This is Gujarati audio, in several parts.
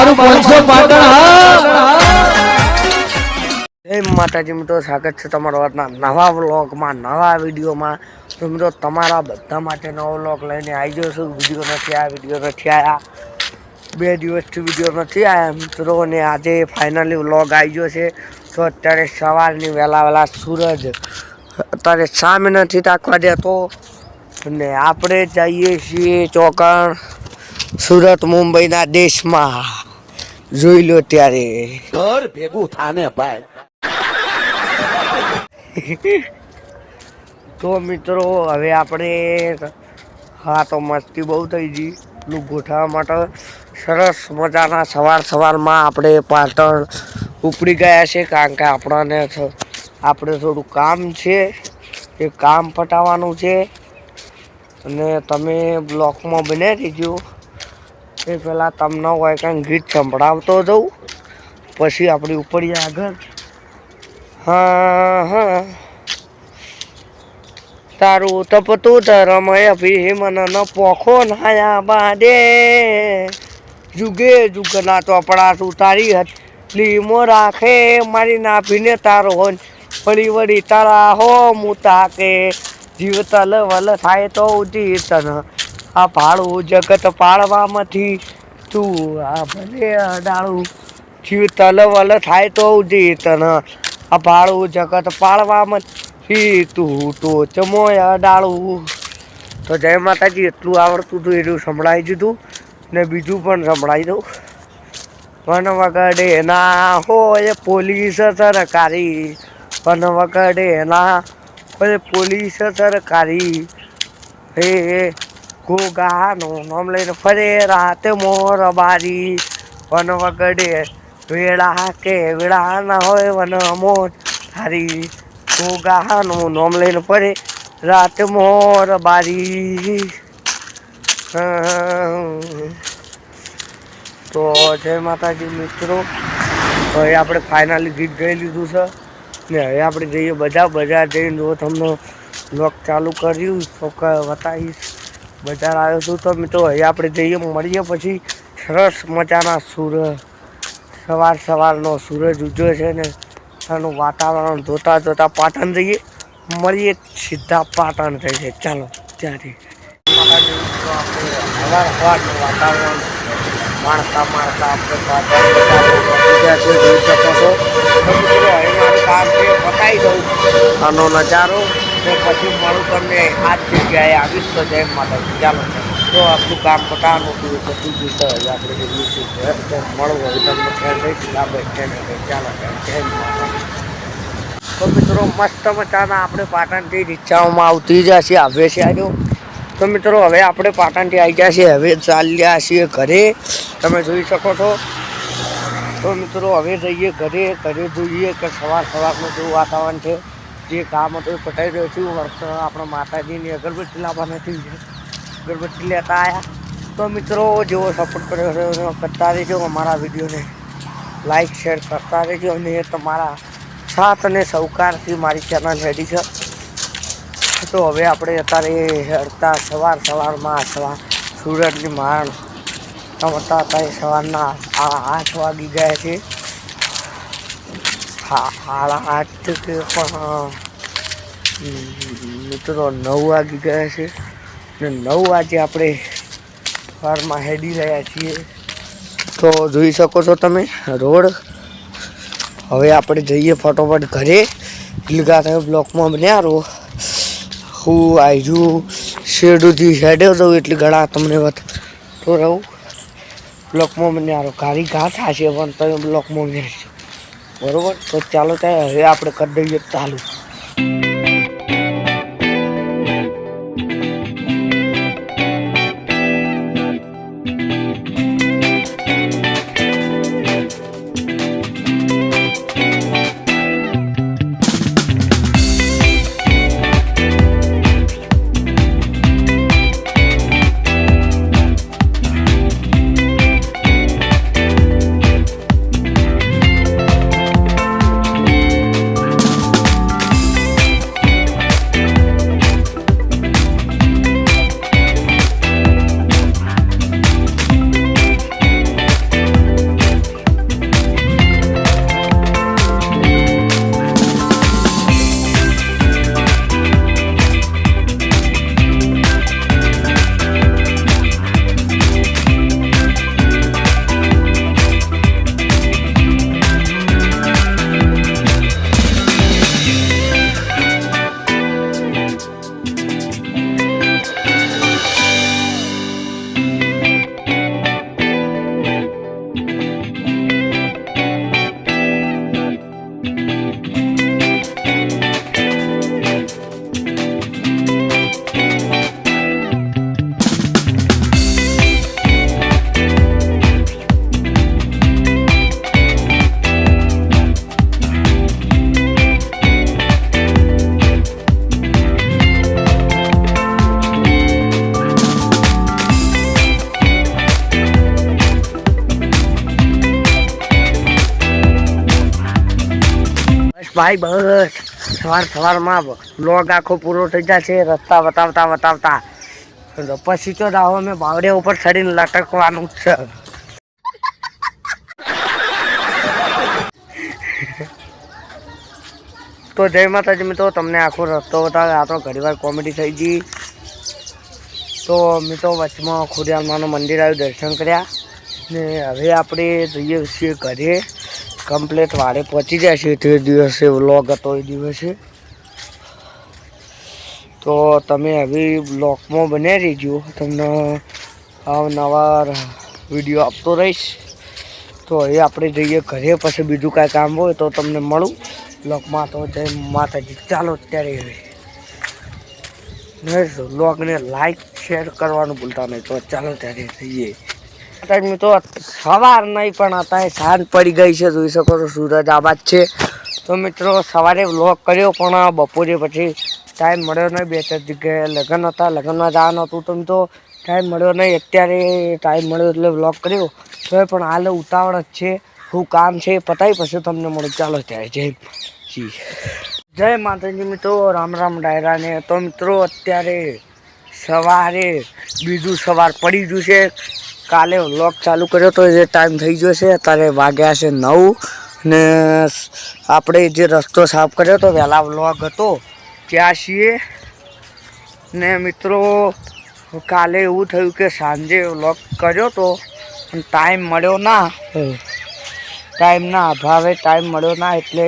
મારું 500 પાટણ હા। જય માતાજી મિત્રો, સ્વાગત છે તમારો આજના નવા વ્લોગમાં, નવા વિડીયોમાં। તો મિત્રો તમારા બધા માટે નવો વ્લોગ લઈને આવી ગયો છું। વિડીયો નથી આવ્યા 2 દિવસથી વિડીયો નથી આવ્યા મિત્રો, અને આજે ફાઇનલી વ્લોગ આવી ગયો છે। તો અત્યારે સવારની વહેલા સૂરજ અત્યારે સામે નથી તાકવા દેતો, અને આપણે જઈએ છીએ ચોકણ સુરત મુંબઈના દેશમાં। જોઈ લો ત્યારે ઘર ભેગું થાને ભાઈ। તો મિત્રો હવે આપણે હા તો મસ્તી બહુ થઈ ગઈ, એટલું ગોઠવવા માટે સરસ મજાના સવારમાં આપણે પાટણ ઉપડી ગયા છે। કારણ કે આપણે થોડું કામ છે, એ કામ પટાવવાનું છે, અને તમે બ્લોકમાં બને રહીજો। એ પહેલાં તમને હોય કાંઈ ગીત સંભળાવતો જઉં, પછી આપણી ઉપડીએ આગળ। હા તારું તપતું ધરમય ભીમન ન પોખો નાયા બાદે, જુગે જુગના ચોપડા તું તારી લીમો રાખે, મારી નાભીને તારો વળી તારા હો મુતા કે, જીવ તલ વલ થાય તો જીતન આ ભાડું જગત પાળવામાંથી તું આ ભલે અડાળું, જીવ તલ વલ થાય તો જીતન આ ભાડું જગત પાળવામાંથી તું ટોચમોય અડાળું। તો જય માતાજી, એટલું આવડતું હતું એટલું સંભળાવી દીધું, ને બીજું પણ સંભળાવી દઉં। વન વગડે ના હોય પોલીસ સરકારી, વન વગડે ના હોય પોલીસ સરકારી, હે ગોગાનું નામ લઈને ફરે રાતે મોર બારી, વન વગડે વેળા કે વેળા ના હોય વન મોર હારી, ગોગાનું નામ લઈને ફરે રાતે મોર બારી। તો જય માતાજી મિત્રો, હવે આપણે ફાઇનલી ગીત ગાઈ લીધું છે, ને હવે આપણે જઈએ બજાર જઈને જો તમને બ્લોગ ચાલુ કર્યું તો બતાવીશ। બજાર આવ્યો છું તો મિત્રો હવે આપણે જઈએ, મળીએ પછી સરસ મજાના સવારનો સૂરજ ઉગ્યો છે ને એનું વાતાવરણ જોતા પાટણ જઈએ, મળીએ સીધા પાટણ જઈએ। ચાલો ત્યારે સવારનું વાતાવરણ માણતા આપણે પાટણ જોઈ શકો છો। હવે મારું કામ છે બતાવી દઉં આનો નજારો, ને પછી મળું તમને આ જ જગ્યાએ આવીશ। તો જય માતાજી, ચાલો તો આપણું કામ પતાવવાનું હતું બધું જોઈશે, આપણે મળવું હોય તમને ફેર રહીશું આપણે ચાલો જય માતાજી। તો મિત્રો મસ્ત મજાના આપણે પાટણથી રિક્ષાઓમાં આવતી જ છીએ, આવે છે આજે। તો મિત્રો હવે આપણે પાટણથી આવી ગયા છીએ, હવે ચાલ્યા છીએ ઘરે, તમે જોઈ શકો છો। તો મિત્રો હવે જઈએ ઘરે જોઈએ કે સવારનું જેવું વાતાવરણ છે, જે કામ હતું એ પતાવી રહ્યો છું। આપણા માતાજીની અગરબત્તી લાવવા નથી, અગરબત્તી લેતા આવ્યા। તો મિત્રો જેવો સપોર્ટ કર્યો છે કરતા રહેજો, અમારા વિડીયોને લાઈક શેર કરતા રહેજો, અને એ તમારા સાથ અને સહકારથી મારી ચેનલ રેડી છે। તો હવે આપણે અત્યારે હેડતા સવારમાં સૂરજની માણ ટમતા હતા, સવારના 8 વાગી ગયા છે। 8:30 કે પણ મિત્રો 9 વાગી ગયા છે, ને 9 વાગે આપણે સવારમાં હેડી રહ્યા છીએ। તો જોઈ શકો છો તમે રોડ। હવે આપણે જઈએ ફટોફટ ઘરે, લીધા તમે બ્લોકમાં બન્યા રહો। હું આજુ શેડુથી હેડ્યો જાઉં એટલે ઘણા તમને તો રહું બ્લોકમાં બન્યા રહો। ગાડી ઘા થશે પણ તમે બ્લોકમાં બન્યા છો, બરાબર? તો ચાલો ત્યાં હવે આપણે કરી દઈએ ચાલુ। ભાઈ બસ સવારમાં વ્લોગ આખો પૂરો થઈ જશે રસ્તા બતાવતા પછી તો દાવો મેં બાવડે ઉપર ચડીને લટકવાનું જ છે. તો જય માતાજી મિત્રો, તમને આખો રસ્તો બતાવે. આ તો ઘણીવાર કોમેડી થઈ ગઈ. તો મિત્રો વચમાં ખોડિયારમાંનું મંદિર આવ્યું, દર્શન કર્યા ને હવે આપણે જઈએ છીએ ઘરે. કમ્પ્લેટ વાડે પહોંચી જાય છે તે દિવસે વ્લોગ હતો એ દિવસે. તો તમે હવે બ્લોગમાં બને રહીજો, તમને અવનવાર વિડીયો આપતો રહીશ. તો હવે આપણે જઈએ ઘરે, પછી બીજું કાંઈ કામ હોય તો તમને મળું બ્લોગમાં. તો જય માતાજી. ચાલો અત્યારે બ્લોગને લાઈક શેર કરવાનું ભૂલતા નહીં. તો ચાલો ત્યારે જઈએ. તો સવાર નહીં પણ અત્યારે સાંજ પડી ગઈ છે, જોઈ શકો છો સૂરજ આબાદ છે. તો મિત્રો સવારે વ્લોગ કર્યો પણ બપોરે પછી ટાઈમ મળ્યો નહીં. 2-4 જગ્યાએ લગ્ન હતા, લગ્નમાં જવાનું હતું તો મિત્રો ટાઈમ મળ્યો નહીં. અત્યારે ટાઈમ મળ્યો એટલે વ્લોગ કર્યો. તો પણ હાલ ઉતાવળ જ છે, શું કામ છે પતાવી પછી તમને મળું. ચાલો ત્યારે જય માતાજી મિત્રો, રામ રામ ડાયરાને. તો મિત્રો અત્યારે સવારે બીજું સવાર પડી ગયું છે. કાલે વ્લોગ ચાલુ કર્યો તો એ ટાઈમ થઈ ગયો છે. અત્યારે વાગ્યા છે 9 ને આપણે જે રસ્તો સાફ કર્યો તો વહેલા વ્લોગ હતો ત્યાં છીએ ને મિત્રો. કાલે એવું થયું કે સાંજે વ્લોગ કર્યો તો ટાઈમ મળ્યો ના, ટાઈમના અભાવે ટાઈમ મળ્યો ના એટલે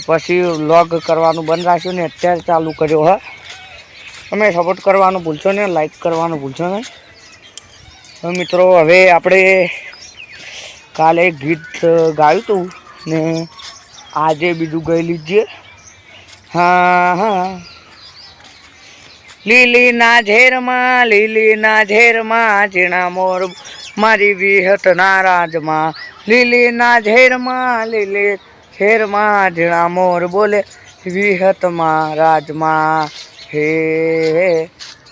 પછી વ્લોગ કરવાનું બંધ રાખ્યું ને અત્યારે ચાલુ કર્યો. હા, તમે સપોર્ટ કરવાનું ભૂલશો ને, લાઈક કરવાનું ભૂલશો ને. તો મિત્રો હવે આપણે કાલે ગીત ગાયું હતું ને આજે બીજું ગાઈ લીજીએ. હા, લીલીના ઝેરમાં ઝીણા મોર મારી વિહતના રાજમાં. લીલીના ઝેરમાં ઝીણા મોર બોલે વિહતમાં રાજમાં. હે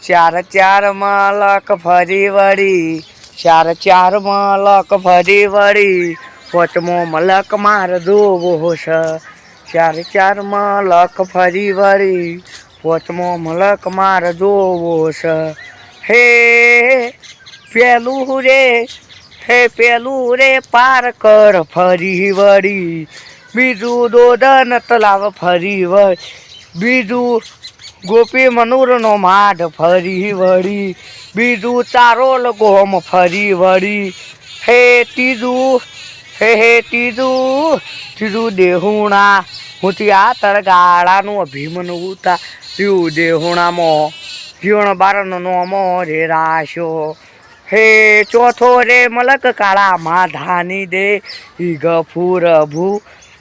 4 મલક ફરી વળી, 4 મલક ફરી વળી, 5મો મલક માર જોવો છે. 4 મલક ફરી વળી, 5મો મલક માર જોવો છે. હે પેલું રે પાર કર ફરી વળી, બીજું દોદન તલાવ ફરી વળી, બીજું ગોપી મનુરનો માઢ ફરી વળી, બીજું ચારોલ ગોમ ફરી વળી. હે ત્રીજું દેહુણા હું આ તળગાળાનું અભિમન ઉતાર્યું. દેહુણામાં જીવણ બારનો મો રે રાશો. હે ચોથો રે મલક કાળા માધાની દે,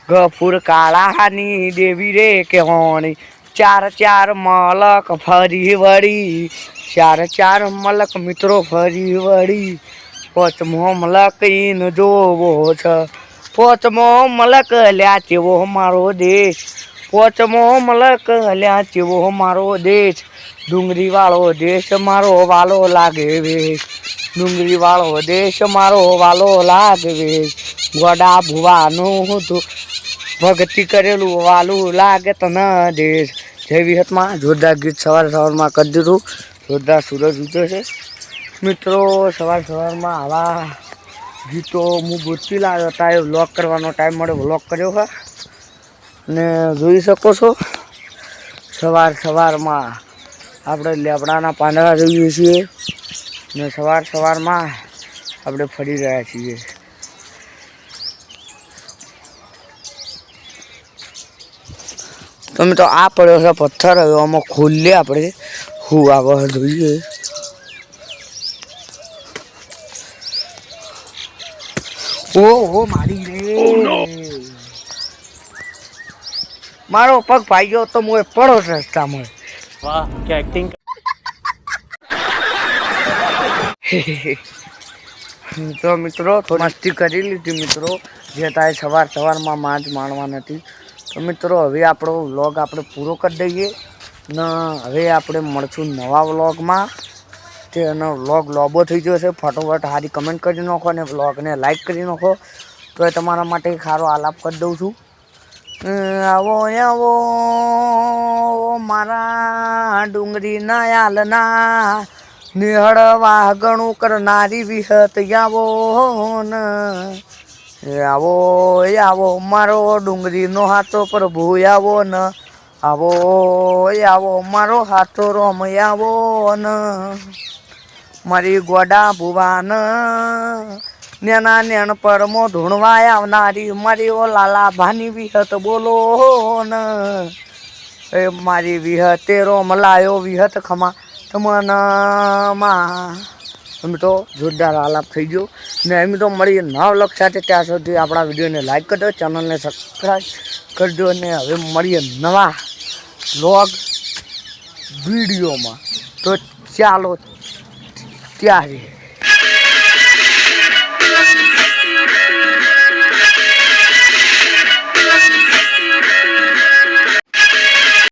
ગફૂર કાળાની દેવી રે કેહોણી. 4 મલક ફરી વળી, 4 મલક મિત્રો ફરી વળી, 5મો મલક ઈન જોવો છે. 5મો મલક લ્યા ચેવો મારો દેશ, 5મો મલક લ્યા ચેવો મારો દેશ. ડુંગળી વાળો દેશ મારો વાલો લાગે વેશ, ડુંગળી વાળો દેશ મારો વાલો લાગે વેશ. ગોડા ભુવાનું ભક્તિ કરેલું વાલું લાગે તને દેશ. જય વિહતમાં જોરદાર ગીત સવારમાં કરી દીધું. જોરદાર સૂરજ ઉગ્યો છે મિત્રો. સવારમાં આવા ગીતો હું ગોતી લાવ્યો હતા. એ વ્લોગ કરવાનો ટાઈમ મળ્યો, વ્લોગ કર્યો છે ને જોઈ શકો છો. સવારમાં આપણે લેબડાના પાંદડા જોઈએ છીએ ને સવારમાં આપણે ફરી રહ્યા છીએ. તમે તો આ પડ્યો છે પથ્થર, હવે આમાં ખોલીએ આપણે શું આવે જોઈએ. ઓહો મારી રે, મારો પગ ભાઈ ગયો તો હું પડો રસ્તામાં. વાહ क्या एक्टिंग. તો મિત્રો થોડી મસ્તી કરી લીધી મિત્રો, જે તારે સવારમાં માંજ માણવા નથી. તો મિત્રો હવે આપણો વ્લોગ આપણે પૂરો કરી દઈએ ને હવે આપણે મળશું નવા વ્લોગમાં. તેનો વ્લોગ લોબો થઈ ગયો છે. ફટોફટ સારી કમેન્ટ કરી નાખો અને વ્લોગને લાઈક કરી નાખો તો એ તમારા માટે સારો આલાપ કરી દઉં છું. આવો આવો મારા ડુંગરી ના યાલના નિહળ વાઘણું કરનારી વિહત આવો ને આવો આવો મારો ડુંગરીનો હાથો પ્રભુ આવો ને આવો આવો મારો હાથો રોમ આવો ને મારી ગોડા ભુવાન નેના નેણ પરમો ધૂણવા આવનારી મારી ઓ લાલા ભાની વિહત બોલો ને એ મારી વિહતે રોમ લાયો વિહત ખમા તમનમાં એમ તો જોરદાર આલાપ થઈ ગયો ને એમ તો મળીએ નવ લક્ષ સાથે ત્યાં સુધી આપણા વિડીયોને લાઈક કરજો ચેનલને સબસ્ક્રાઈબ કરજો ને હવે મળીએ નવા વ્લોગ વિડીયોમાં તો ચાલો ત્યારે